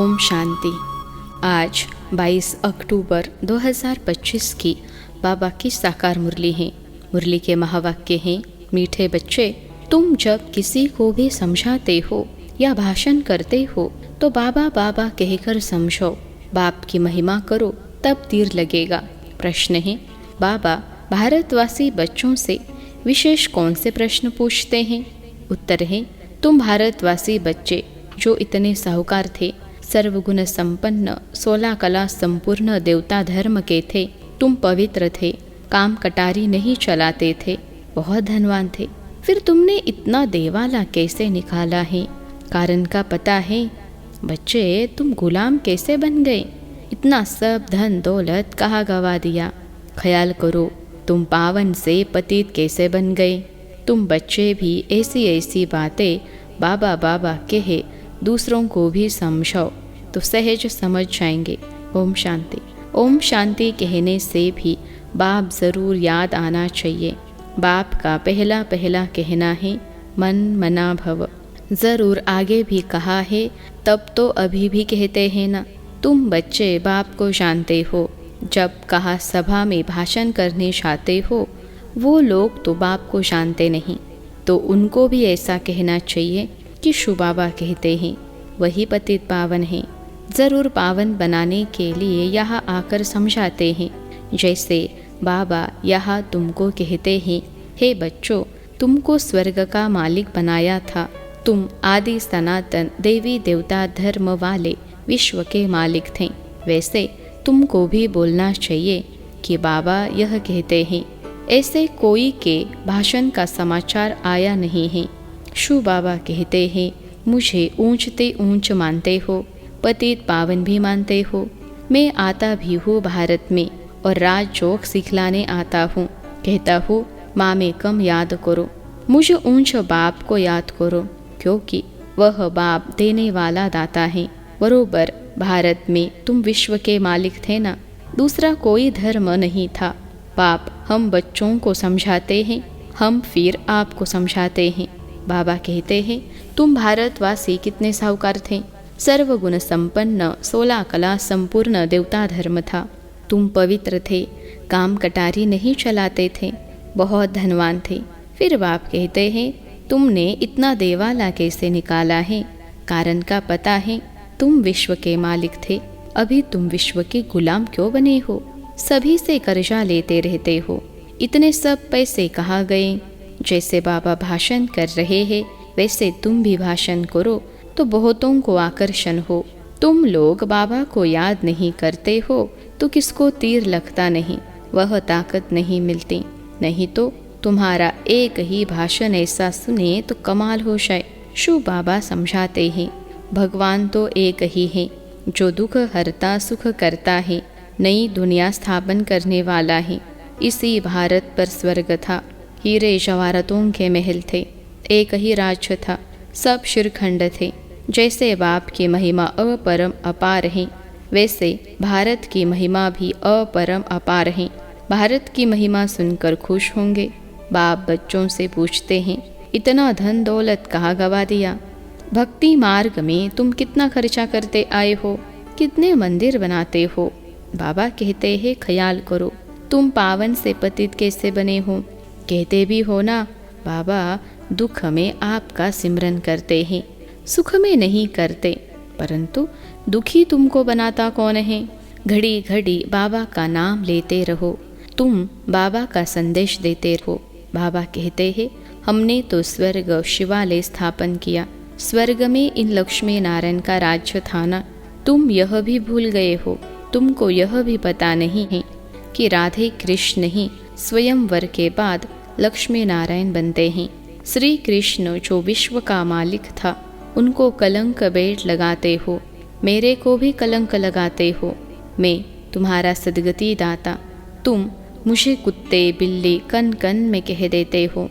ओम शांति। आज 22 अक्टूबर 2025 की बाबा की साकार मुरली है। मुरली के महावाक्य हैं, मीठे बच्चे, तुम जब किसी को भी समझाते हो या भाषण करते हो तो बाबा बाबा कहकर समझो, बाप की महिमा करो, तब तीर लगेगा। प्रश्न है, बाबा भारतवासी बच्चों से विशेष कौन से प्रश्न पूछते हैं? उत्तर है, तुम भारतवासी बच्चे जो इतने साहूकार थे, सर्वगुण संपन्न, 16 कला संपूर्ण देवता धर्म के थे, तुम पवित्र थे, काम कटारी नहीं चलाते थे, बहुत धनवान थे, फिर तुमने इतना देवाला कैसे निकाला है? कारण का पता है? बच्चे, तुम गुलाम कैसे बन गए? इतना सब धन दौलत कहाँ गवा दिया? ख्याल करो, तुम पावन से पतित कैसे बन गए? तुम बच्चे भी ऐसी ऐसी बातें बाबा बाबा कहे दूसरों को भी समझाओ तो सहज समझ जाएंगे। ओम शांति। ओम शांति कहने से भी बाप ज़रूर याद आना चाहिए। बाप का पहला पहला कहना है, मन मना भव। ज़रूर आगे भी कहा है, तब तो अभी भी कहते हैं ना। तुम बच्चे बाप को जानते हो। जब कहा सभा में भाषण करने जाते हो, वो लोग तो बाप को जानते नहीं, तो उनको भी ऐसा कहना चाहिए कि शु बाबा कहते हैं, वही पतित पावन है। ज़रूर पावन बनाने के लिए यहाँ आकर समझाते हैं। जैसे बाबा यहाँ तुमको कहते हैं, हे बच्चों, तुमको स्वर्ग का मालिक बनाया था, तुम आदि सनातन देवी देवता धर्म वाले विश्व के मालिक थे। वैसे तुमको भी बोलना चाहिए कि बाबा यह कहते हैं। ऐसे कोई के भाषण का समाचार आया नहीं है। शु बाबा कहते हैं, मुझे ऊंचते ऊंच मानते हो, पतित पावन भी मानते हो। मैं आता भी हूँ भारत में और राज जोक सिखलाने आता हूँ। कहता हूँ, माँ में कम याद करो, मुझे ऊंच बाप को याद करो, क्योंकि वह बाप देने वाला दाता है। बरोबर भारत में तुम विश्व के मालिक थे ना, दूसरा कोई धर्म नहीं था। बाप हम बच्चों को समझाते हैं, हम फिर आपको समझाते हैं। बाबा कहते हैं, तुम भारतवासी कितने साहूकार थे, सर्वगुण संपन्न, 16 कला संपूर्ण देवता धर्म था, तुम पवित्र थे, काम कटारी नहीं चलाते थे, बहुत धनवान थे। फिर बाप कहते हैं, तुमने इतना देवाला कैसे निकाला है? कारण का पता है? तुम विश्व के मालिक थे, अभी तुम विश्व के गुलाम क्यों बने हो? सभी से कर्जा लेते रहते हो, इतने सब पैसे कहाँ गए? जैसे बाबा भाषण कर रहे हैं, वैसे तुम भी भाषण करो तो बहुतों को आकर्षण हो। तुम लोग बाबा को याद नहीं करते हो तो किसको तीर लगता नहीं, वह ताकत नहीं मिलती। नहीं तो तुम्हारा एक ही भाषण ऐसा सुने तो कमाल हो जाए। शु बाबा समझाते हैं, भगवान तो एक ही है, जो दुख हरता सुख करता है, नई दुनिया स्थापन करने वाला है। इसी भारत पर स्वर्ग था, हीरे जवाहरातों के महल थे, एक ही राज्य था, सब शिरखंड थे। जैसे बाप की महिमा अपरम अपार है, वैसे भारत की महिमा भी अपरम अपार है। भारत की महिमा सुनकर खुश होंगे। बाप बच्चों से पूछते हैं, इतना धन दौलत कहाँ गवा दिया? भक्ति मार्ग में तुम कितना खर्चा करते आए हो, कितने मंदिर बनाते हो? बाबा कहते हैं, ख्याल करो, तुम पावन से पतित कैसे बने हो? कहते भी हो ना, बाबा दुख में आपका सिमरन करते हैं, सुख में नहीं करते। परंतु दुखी तुमको बनाता कौन है? घड़ी घड़ी बाबा का नाम लेते रहो, तुम बाबा का संदेश देते रहो। बाबा कहते हैं, हमने तो स्वर्ग शिवालय स्थापन किया, स्वर्ग में इन लक्ष्मी नारायण का राज्य था ना, तुम यह भी भूल गए हो। तुमको यह भी पता नहीं है कि राधे कृष्ण ही स्वयंवर के बाद लक्ष्मी नारायण बनते हैं। श्री कृष्ण जो विश्व का मालिक था, उनको कलंक बेट लगाते हो, मेरे को भी कलंक लगाते हो। मैं तुम्हारा सदगति दाता, तुम मुझे कुत्ते बिल्ली कन कन में कह देते हो।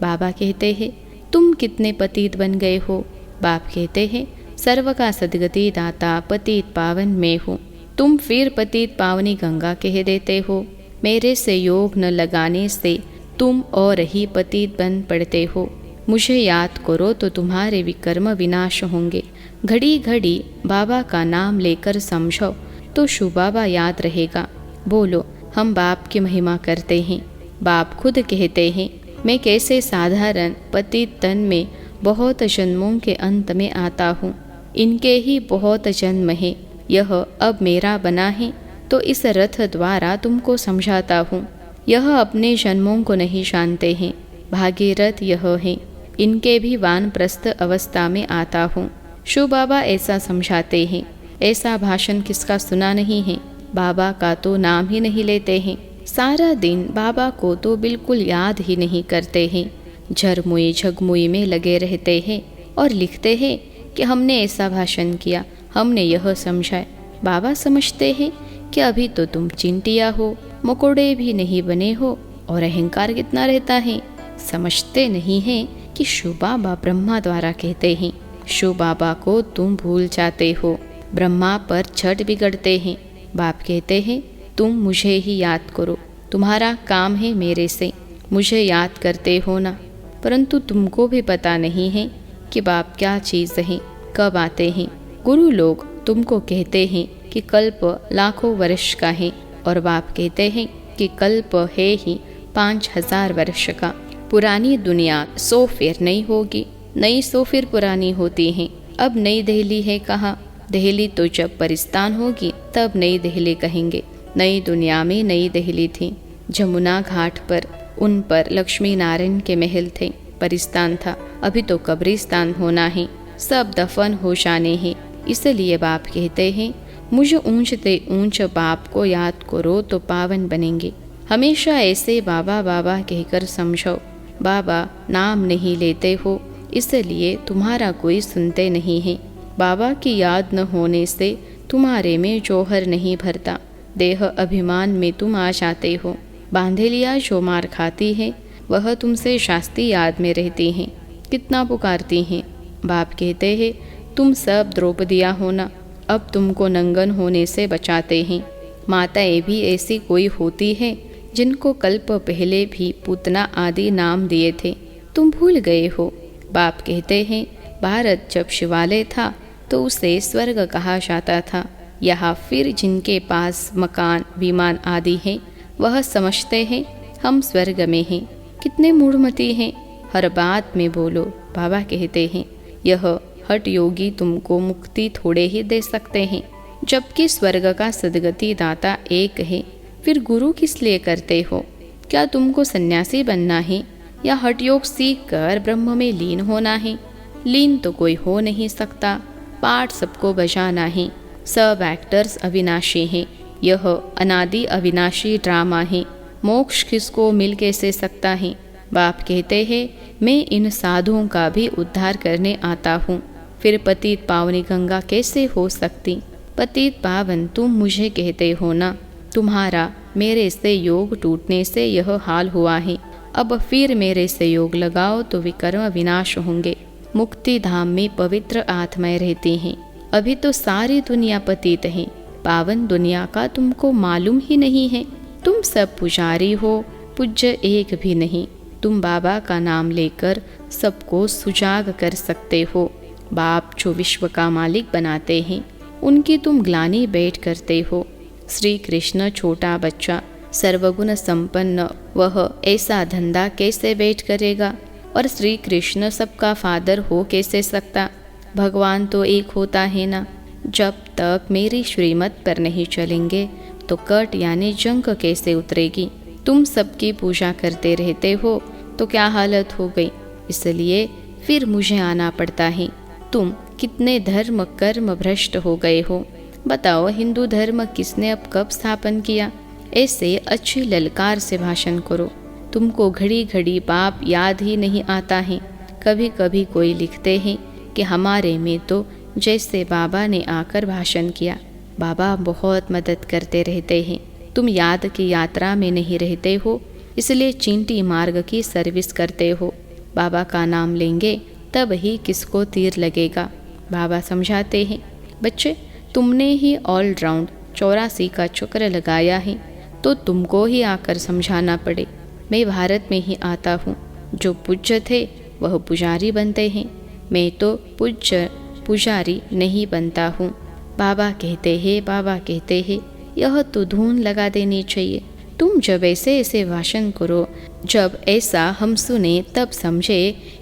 बाबा कहते हैं, तुम कितने पतित बन गए हो? बाप कहते हैं, सर्व का सदगति दाता पतित पावन में हूँ। तुम फिर पतित पावनी गंगा कह देते हो। मेरे से योग न लगाने से तुम और ही पतित बन पड़ते हो। मुझे याद करो तो तुम्हारे विकर्म विनाश होंगे। घड़ी घड़ी बाबा का नाम लेकर समझो तो शिव बाबा याद रहेगा। बोलो, हम बाप की महिमा करते हैं। बाप खुद कहते हैं, मैं कैसे साधारण पतित तन में बहुत जन्मों के अंत में आता हूँ। इनके ही बहुत जन्म है, यह अब मेरा बना है, तो इस रथ द्वारा तुमको समझाता हूँ। यह अपने जन्मों को नहीं जानते हैं। भागीरथ यह है, इनके भी वानप्रस्थ अवस्था में आता हूँ। शिव बाबा ऐसा समझाते हैं। ऐसा भाषण किसका सुना नहीं है। बाबा का तो नाम ही नहीं लेते हैं। सारा दिन बाबा को तो बिल्कुल याद ही नहीं करते हैं। झरमुई झगमुई में लगे रहते हैं और लिखते हैं कि हमने ऐसा भाषण किया, हमने यह समझाया। बाबा समझते हैं कि अभी तो तुम चिंटिया हो, मकोड़े भी नहीं बने हो और अहंकार कितना रहता है। समझते नहीं हैं कि शिव बाबा ब्रह्मा द्वारा कहते हैं। शिव बाबा को तुम भूल जाते हो। ब्रह्मा पर छठ बिगड़ते हैं। बाप कहते हैं, तुम मुझे ही याद करो, तुम्हारा काम है मेरे से, मुझे याद करते हो ना। परंतु तुमको भी पता नहीं है कि बाप क्या चीज़ है, कब आते हैं। गुरु लोग तुमको कहते हैं कि कल्प लाखों वर्ष का है और बाप कहते हैं कि कल्प है ही 5000 वर्ष का। पुरानी दुनिया 100 फिर नई होगी, नई 100 फिर पुरानी होती हैं। अब नई दिल्ली है कहाँ? दिल्ली तो जब परिस्तान होगी तब नई दिल्ली कहेंगे। नई दुनिया में नई दिल्ली थी। जमुना घाट पर उन पर लक्ष्मी नारायण के महल थे, परिस्तान था। अभी तो कब्रिस्तान होना है, सब दफन हो जाने हैं। इसलिए बाप कहते हैं, मुझे ऊंचते ऊंच बाप को याद करो तो पावन बनेंगे। हमेशा ऐसे बाबा बाबा कहकर समझो। बाबा नाम नहीं लेते हो, इसलिए तुम्हारा कोई सुनते नहीं है। बाबा की याद न होने से तुम्हारे में जौहर नहीं भरता। देह अभिमान में तुम आ जाते हो। बांधेलिया जो मार खाती है वह तुमसे शास्ती याद में रहती हैं, कितना पुकारती हैं। बाप कहते हैं, तुम सब द्रौपदिया होना, अब तुमको नंगन होने से बचाते हैं। माताएं भी ऐसी कोई होती है जिनको कल्प पहले भी पूतना आदि नाम दिए थे, तुम भूल गए हो। बाप कहते हैं, भारत जब शिवालय था तो उसे स्वर्ग कहा जाता था। यहाँ फिर जिनके पास मकान विमान आदि हैं वह समझते हैं हम स्वर्ग में हैं। कितने मूढ़मती हैं, हर बात में बोलो। बाबा कहते हैं, यह हठ योगी तुमको मुक्ति थोड़े ही दे सकते हैं, जबकि स्वर्ग का सदगति दाता एक है। फिर गुरु किस लिए करते हो? क्या तुमको सन्यासी बनना है या हठ योग सीख कर ब्रह्म में लीन होना है? लीन तो कोई हो नहीं सकता, पाठ सबको बजाना है। सब एक्टर्स अविनाशी हैं। यह अनादि अविनाशी ड्रामा है। मोक्ष किसको मिल कैसे सकता है? बाप कहते हैं, मैं इन साधुओं का भी उद्धार करने आता हूँ। फिर पतित पावनी गंगा कैसे हो सकती? पतित पावन तुम मुझे कहते हो ना। तुम्हारा मेरे से योग टूटने से यह हाल हुआ है। अब फिर मेरे से योग लगाओ तो विकर्म विनाश होंगे। मुक्ति धाम में पवित्र आत्माएं रहती हैं। अभी तो सारी दुनिया पतित है, पावन दुनिया का तुमको मालूम ही नहीं है। तुम सब पुजारी हो, पूज्य एक भी नहीं। तुम बाबा का नाम लेकर सबको सुजाग कर सकते हो। बाप जो विश्व का मालिक बनाते हैं, उनकी तुम ग्लानि बैठ करते हो। श्री कृष्ण छोटा बच्चा सर्वगुण संपन्न, वह ऐसा धंधा कैसे बैठ करेगा? और श्री कृष्ण सबका फादर हो कैसे सकता? भगवान तो एक होता है ना। जब तक मेरी श्रीमत पर नहीं चलेंगे तो कट यानी जंग कैसे उतरेगी? तुम सबकी पूजा करते रहते हो तो क्या हालत हो गई? इसलिए फिर मुझे आना पड़ता है। तुम कितने धर्म कर्म भ्रष्ट हो गए हो। बताओ, हिंदू धर्म किसने अब कब स्थापन किया? ऐसे अच्छी ललकार से भाषण करो। तुमको घड़ी घड़ी बाप याद ही नहीं आता है। कभी कभी कोई लिखते हैं कि हमारे में तो जैसे बाबा ने आकर भाषण किया। बाबा बहुत मदद करते रहते हैं। तुम याद की यात्रा में नहीं रहते हो, इसलिए चींटी मार्ग की सर्विस करते हो। बाबा का नाम लेंगे तब ही किसको तीर लगेगा। बाबा समझाते हैं, बच्चे तुमने ही ऑलराउंड 84 का चक्र लगाया है, तो तुमको ही आकर समझाना पड़े। मैं भारत में ही आता हूँ। जो पूज्य थे वह पुजारी बनते हैं। मैं तो पूज्य पुजारी नहीं बनता हूँ। बाबा कहते हैं यह तो धुन लगा देनी चाहिए। तुम जब ऐसे ऐसे भाषण करो, जब ऐसा हम सुने तब समझे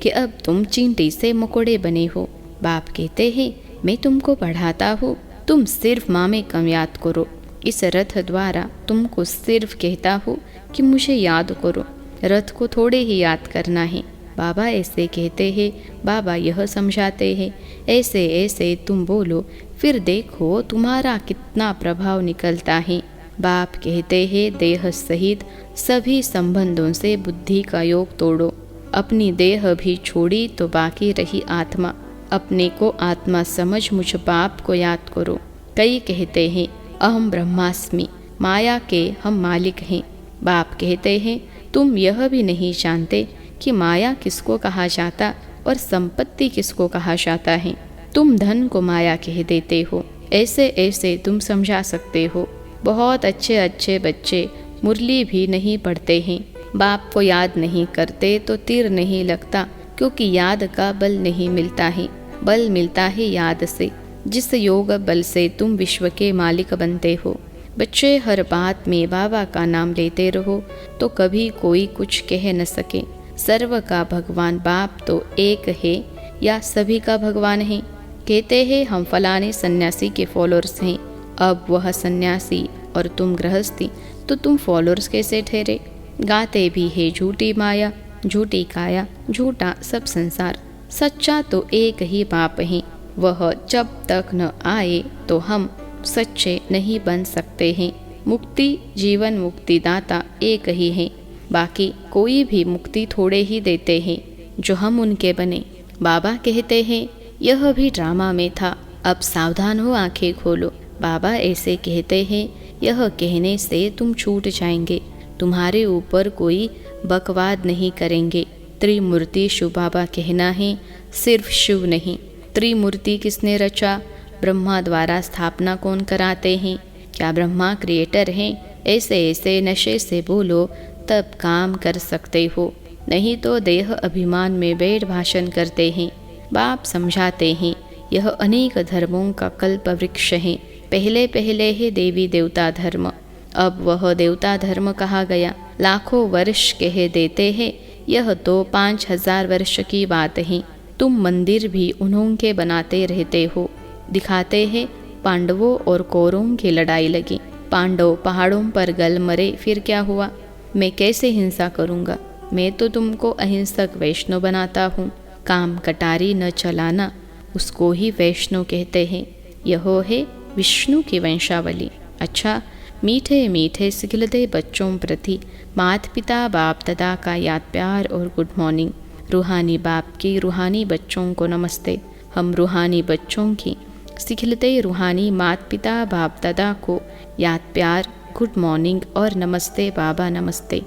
कि अब तुम चींटी से मकोड़े बने हो। बाप कहते हैं मैं तुमको पढ़ाता हूँ, तुम सिर्फ माँ में कम याद करो। इस रथ द्वारा तुमको सिर्फ कहता हूँ कि मुझे याद करो, रथ को थोड़े ही याद करना है। बाबा ऐसे कहते हैं, बाबा यह समझाते हैं, ऐसे ऐसे तुम बोलो, फिर देखो तुम्हारा कितना प्रभाव निकलता है। बाप कहते हैं देह सहित सभी संबंधों से बुद्धि का योग तोड़ो। अपनी देह भी छोड़ी तो बाकी रही आत्मा। अपने को आत्मा समझ मुझ बाप को याद करो। कई कहते हैं अहम ब्रह्मास्मि, माया के हम मालिक हैं। बाप कहते हैं तुम यह भी नहीं जानते कि माया किसको कहा जाता और संपत्ति किसको कहा जाता है। तुम धन को माया कह देते हो, ऐसे ऐसे तुम समझा सकते हो। बहुत अच्छे अच्छे बच्चे मुरली भी नहीं पढ़ते हैं, बाप को याद नहीं करते तो तीर नहीं लगता, क्योंकि याद का बल नहीं मिलता है। बल मिलता है याद से, जिस योग बल से तुम विश्व के मालिक बनते हो। बच्चे हर बात में बाबा का नाम लेते रहो तो कभी कोई कुछ कह न सके। सर्व का भगवान बाप तो एक है या सभी का भगवान है। कहते हैं हम फलाने सन्यासी के फॉलोअर्स हैं। अब वह सन्यासी और तुम गृहस्थी, तो तुम फॉलोअर्स कैसे ठहरे? गाते भी है झूठी माया, झूठी काया, झूठा सब संसार। सच्चा तो एक ही बाप है, वह जब तक न आए तो हम सच्चे नहीं बन सकते हैं। मुक्ति जीवन मुक्तिदाता एक ही है, बाकी कोई भी मुक्ति थोड़े ही देते हैं जो हम उनके बने। बाबा कहते हैं यह भी ड्रामा में था, अब सावधान हो, आंखें खोलो। बाबा ऐसे कहते हैं यह कहने से तुम छूट जाएंगे, तुम्हारे ऊपर कोई बकवाद नहीं करेंगे। त्रिमूर्ति शिव बाबा कहना है, सिर्फ शिव नहीं। त्रिमूर्ति किसने रचा? ब्रह्मा द्वारा स्थापना कौन कराते हैं? क्या ब्रह्मा क्रिएटर हैं? ऐसे ऐसे नशे से बोलो तब काम कर सकते हो, नहीं तो देह अभिमान में बैठ भाषण करते हैं। बाप समझाते हैं यह अनेक धर्मों का कल्प वृक्ष है। पहले पहले है देवी देवता धर्म, अब वह देवता धर्म कहा गया। लाखों वर्ष कह देते हैं, यह तो 5000 वर्ष की बात है। तुम मंदिर भी उन्होंने बनाते रहते हो। दिखाते हैं पांडवों और कौरवों की लड़ाई लगी, पांडव पहाड़ों पर गल मरे, फिर क्या हुआ? मैं कैसे हिंसा करूँगा? मैं तो तुमको अहिंसक वैष्णव बनाता हूँ। काम कटारी न चलाना, उसको ही वैष्णव कहते हैं। यह है विष्णु की वंशावली। अच्छा, मीठे मीठे सिखलते बच्चों प्रति माता पिता बाप दादा का याद प्यार और गुड मॉर्निंग। रूहानी बाप की रूहानी बच्चों को नमस्ते। हम रूहानी बच्चों की सिखलते रूहानी माता पिता बाप दादा को याद प्यार, गुड मॉर्निंग और नमस्ते बाबा नमस्ते।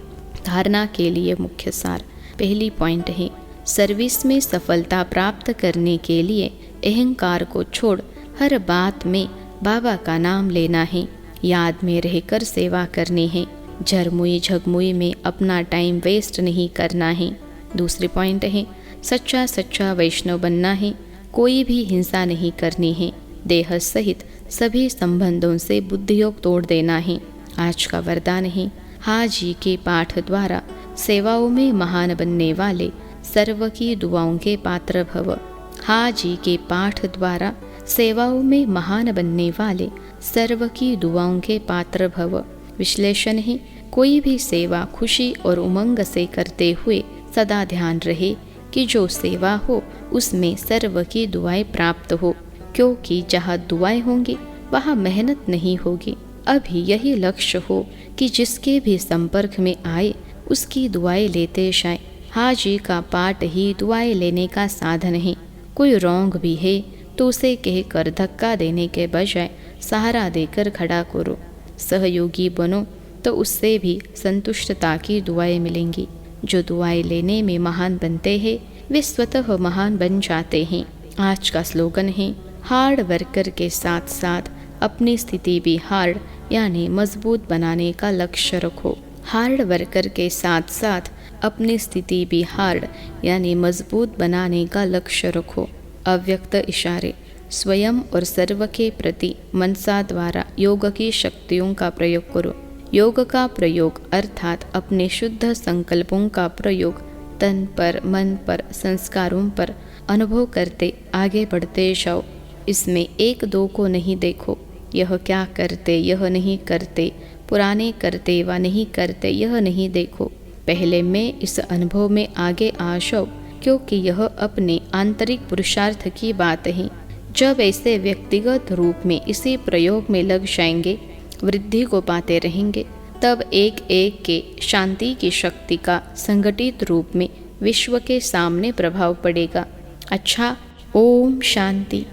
धारणा के लिए मुख्य सार। पहली पॉइंट है, सर्विस में सफलता प्राप्त करने के लिए अहंकार को छोड़ हर बात में बाबा का नाम लेना है। याद में रहकर सेवा करनी है। झरमुई झगमुई में अपना टाइम वेस्ट नहीं करना है। दूसरी पॉइंट है, सच्चा सच्चा वैष्णव बनना है। कोई भी हिंसा नहीं करनी है। देह सहित सभी संबंधों से बुद्धियोग तोड़ देना है। आज का वरदान है, हाजी के पाठ द्वारा सेवाओं में महान बनने वाले सर्व की दुआओं के पात्र भव। हाजी के पाठ द्वारा सेवाओं में महान बनने वाले सर्व की दुआओं के पात्र भव। विश्लेषण है, कोई भी सेवा खुशी और उमंग से करते हुए सदा ध्यान रहे कि जो सेवा हो उसमें सर्व की दुआएं प्राप्त हो, क्योंकि जहाँ दुआएं होंगी वहाँ मेहनत नहीं होगी। अभी यही लक्ष्य हो कि जिसके भी संपर्क में आए उसकी दुआएं लेते जाए। हाजी का पाठ ही दुआएं लेने का साधन है। कोई रोंग भी है तो उसे कहकर धक्का देने के बजाय सहारा देकर खड़ा करो। सहयोगी बनो तो उससे भी संतुष्टता की दुआएं मिलेंगी। जो दुआएं लेने में महान बनते हैं वे स्वतः महान बन जाते हैं। आज का स्लोगन है, हार्ड वर्कर के साथ साथ अपनी स्थिति भी हार्ड यानी मजबूत बनाने का लक्ष्य रखो। हार्ड वर्कर के साथ साथ अपनी स्थिति भी हार्ड यानी मजबूत बनाने का लक्ष्य रखो। अव्यक्त इशारे, स्वयं और सर्व के प्रति मनसा द्वारा योग की शक्तियों का प्रयोग करो। योग का प्रयोग अर्थात अपने शुद्ध संकल्पों का प्रयोग तन पर, मन पर, संस्कारों पर अनुभव करते आगे बढ़ते जाओ। इसमें एक दो को नहीं देखो, यह क्या करते, यह नहीं करते, पुराने करते व नहीं करते, यह नहीं देखो। पहले मैं इस अनुभव में आगे आ जाओ, क्योंकि यह अपने आंतरिक पुरुषार्थ की बात है। जब ऐसे व्यक्तिगत रूप में इसी प्रयोग में लग जाएंगे, वृद्धि को पाते रहेंगे, तब एक एक के शांति की शक्ति का संगठित रूप में विश्व के सामने प्रभाव पड़ेगा। अच्छा, ओम शांति।